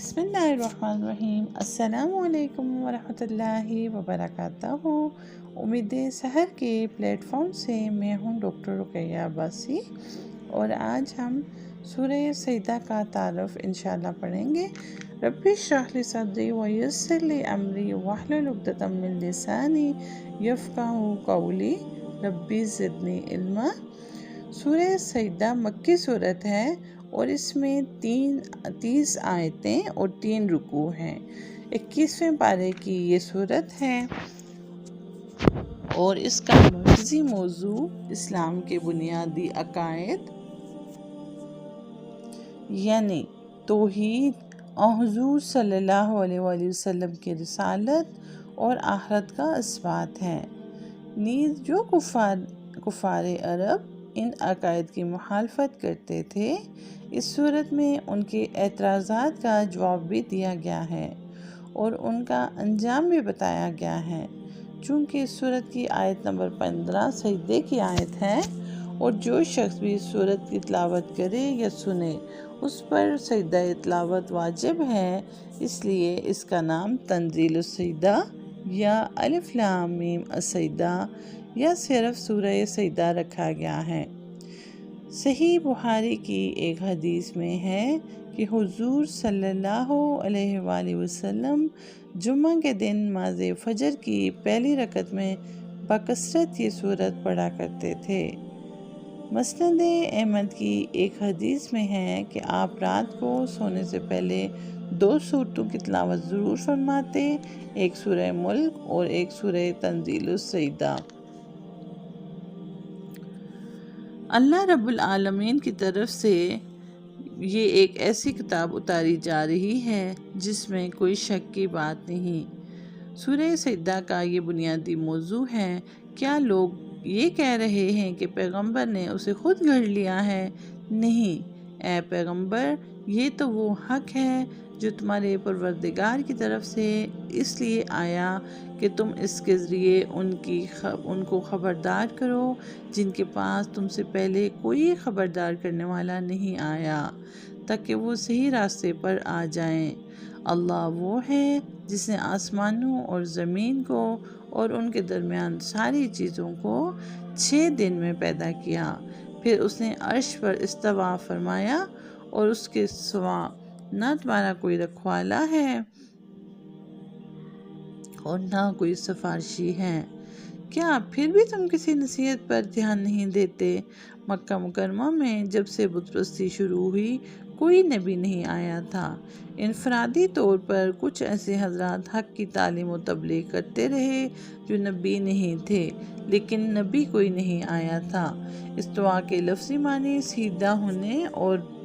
बिस्मिल्लाहिर्रहमानिर्रहीम। अस्सलामु अलैकुम वरहमतुल्लाहि वबरकातुहू। उम्मीद सहर के प्लेटफॉर्म से मैं हूँ डॉक्टर रुकैया अब्बासी और आज हम सूरह सजदा का तारुफ इंशाअल्लाह पढ़ेंगे। रब्बि इश्रह ली सदरी व यस्सिर ली अमरी वहलुल उक़दतम मिन लिसानी यफ़क़हू क़ौली रब्बी ज़िदनी इल्मा। सूरह सजदा मक्की सूरत है और इसमें 30 आयतें और 3 रुकू हैं। 21वें पारे की ये सूरत है और इसका मरकज़ी मौजू इस्लाम के बुनियादी अकायद यानी तौहीद और हुज़ूर सल्लल्लाहु अलैहि वसल्लम की रिसालत और आखिरत का इस्बात है। नीज़ जो कुफ़ार अरब इन अकायद की मुखालफत करते थे, इस सूरत में उनके एतराज़ात का जवाब भी दिया गया है और उनका अंजाम भी बताया गया है। चूँकि इस सूरत की आयत नंबर 15 सजदे की आयत है और जो शख्स भी इस सूरत की तिलावत करे या सुने उस पर सजदा तिलावत वाजिब है, इसलिए इसका नाम तंज़ीलुस सजदा या अलिफ लाम मीम अस-सजदा या सिर्फ सूरह सजदा रखा गया है। सही बुखारी की एक हदीस में है कि हुजूर सल्लल्लाहु अलैहि वसल्लम जुम्मा के दिन नमाज़ फजर की पहली रकत में बकसरत ये सूरत पढ़ा करते थे। मसनद अहमद की एक हदीस में है कि आप रात को सोने से पहले 2 सूरतों की तिलावत ज़रूर फरमाते, एक सूरह मुल्क और एक सूरह तंज़ीलुस सजदा। अल्लाह रब्बुल आलमीन की तरफ से ये एक ऐसी किताब उतारी जा रही है जिसमें कोई शक की बात नहीं। सूरह सजदा का ये बुनियादी मौजू है। क्या लोग ये कह रहे हैं कि पैगंबर ने उसे खुद गढ़ लिया है? नहीं, ए पैगंबर, ये तो वो हक है जो तुम्हारे परवरदिगार की तरफ से इसलिए आया कि तुम इसके ज़रिए उनको ख़बरदार करो जिनके पास तुमसे पहले कोई ख़बरदार करने वाला नहीं आया, ताकि वो सही रास्ते पर आ जाएं। अल्लाह वो है जिसने आसमानों और ज़मीन को और उनके दरमियान सारी चीज़ों को 6 दिन में पैदा किया। फिर उसने अर्श पर इस्तवा फरमाया और उसके सिवा ना तुम्हारा कोई रखवाला है और ना कोई सिफारशी है। क्या फिर भी तुम किसी नसीहत पर ध्यान नहीं देते? मक्का मुकरमा में जब से बुतपरस्ती शुरू हुई कोई नबी नहीं आया था। इनफरादी तौर पर कुछ ऐसे हजरात हक़ की तालीम व तबलीग करते रहे जो नबी नहीं थे, लेकिन नबी कोई नहीं आया था। इस्तवा के लफ्ज़ी मानी सीधा होने और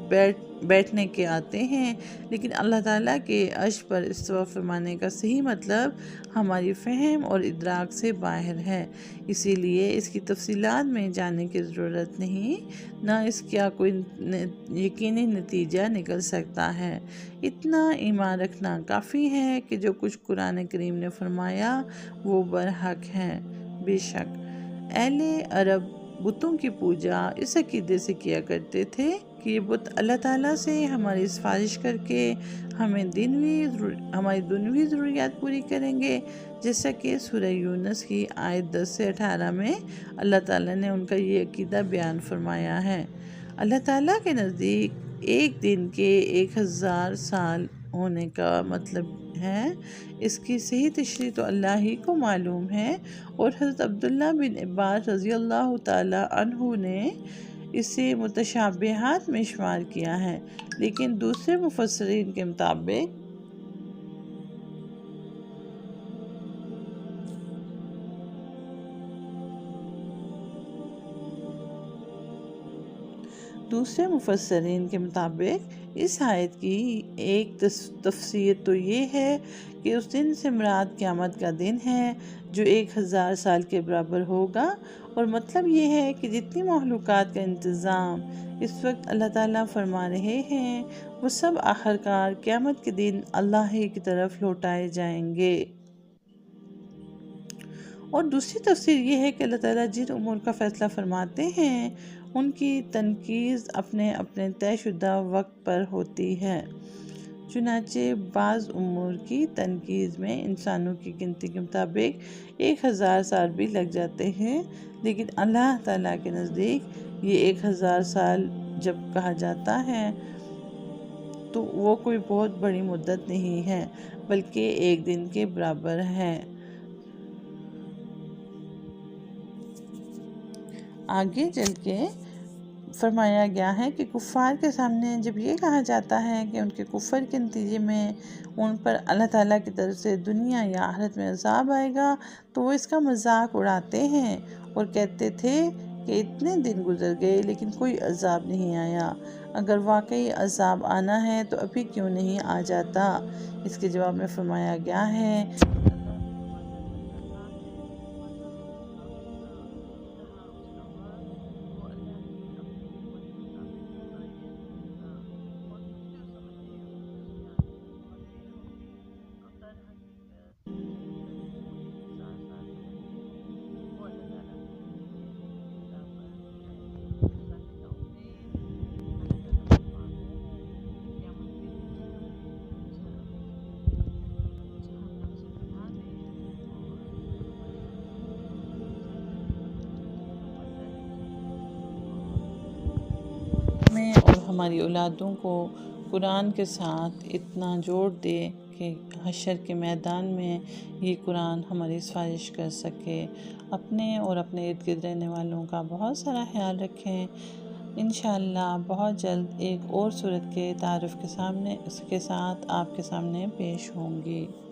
बैठने के आते हैं, लेकिन अल्लाह ताला के अर्श पर इस्तवा फरमाने का सही मतलब हमारी फ़हम और इदराक से बाहर है, इसीलिए इसकी तफसीलात में जाने की ज़रूरत नहीं, ना इसका कोई यकीनी नतीजा निकल सकता है। इतना ईमान रखना काफ़ी है कि जो कुछ कुरान करीम ने फरमाया वो बरहक है। बेशक अहले अरब बुतों की पूजा इस अकीदे से किया करते थे कि ये बुत अल्लाह ताला से हमारी सिफारिश करके हमारी दुनवी ज़रूरियात पूरी करेंगे, जैसा कि सूरह यूनुस की आयत 10 से 18 में अल्लाह ताला ने उनका ये अकीदा बयान फरमाया है। अल्लाह ताला के नज़दीक एक दिन के 1000 साल होने का मतलब है। इसकी सही तशरीह तो अल्लाह ही को मालूम है और हज़रत अब्दुल्ला बिन अब्बास रज़ी अल्लाह ताला अन्हु ने इसे मुतशाबिहात में शुमार किया है, लेकिन दूसरे मुफस्सिरीन के मुताबिक इस आयत की एक तफसीर तो ये है कि उस दिन से मुराद क़यामत का दिन है जो 1000 साल के बराबर होगा, और मतलब ये है कि जितनी मखलूक़ात का इंतज़ाम इस वक्त अल्लाह ताला फरमा रहे हैं वो सब आखिरकार क़यामत के दिन अल्लाह ही की तरफ लौटाए जाएंगे। और दूसरी तफसीर ये है कि अल्लाह ताला जिन उमूर का फ़ैसला फरमाते हैं उनकी तनकीज़ अपने अपने तयशुदा वक्त पर होती है। چنانچہ بعض امور کی تنقید میں انسانوں کی گنتی کے مطابق 1000 سال بھی لگ جاتے ہیں، لیکن اللہ تعالیٰ کے نزدیک یہ 1000 سال جب کہا جاتا ہے تو وہ کوئی بہت بڑی مدت نہیں ہے، بلکہ ایک دن کے برابر ہے۔ آگے چل کے فرمایا گیا ہے کہ کفار کے سامنے جب یہ کہا جاتا ہے کہ ان کے کفر کے نتیجے میں ان پر اللہ تعالیٰ کی طرف سے دنیا یا آخرت میں عذاب آئے گا تو وہ اس کا مذاق اڑاتے ہیں اور کہتے تھے کہ اتنے دن گزر گئے لیکن کوئی عذاب نہیں آیا، اگر واقعی عذاب آنا ہے تو ابھی کیوں نہیں آ جاتا؟ اس کے جواب میں فرمایا گیا ہے میں اور ہماری اولادوں کو قرآن کے ساتھ اتنا جوڑ دے کہ حشر کے میدان میں یہ قرآن ہماری سفارش کر سکے۔ اپنے اور اپنے ارد گرد رہنے والوں کا بہت سارا خیال رکھیں۔ انشاءاللہ بہت جلد ایک اور صورت کے تعارف کے ساتھ آپ کے سامنے پیش ہوں گی۔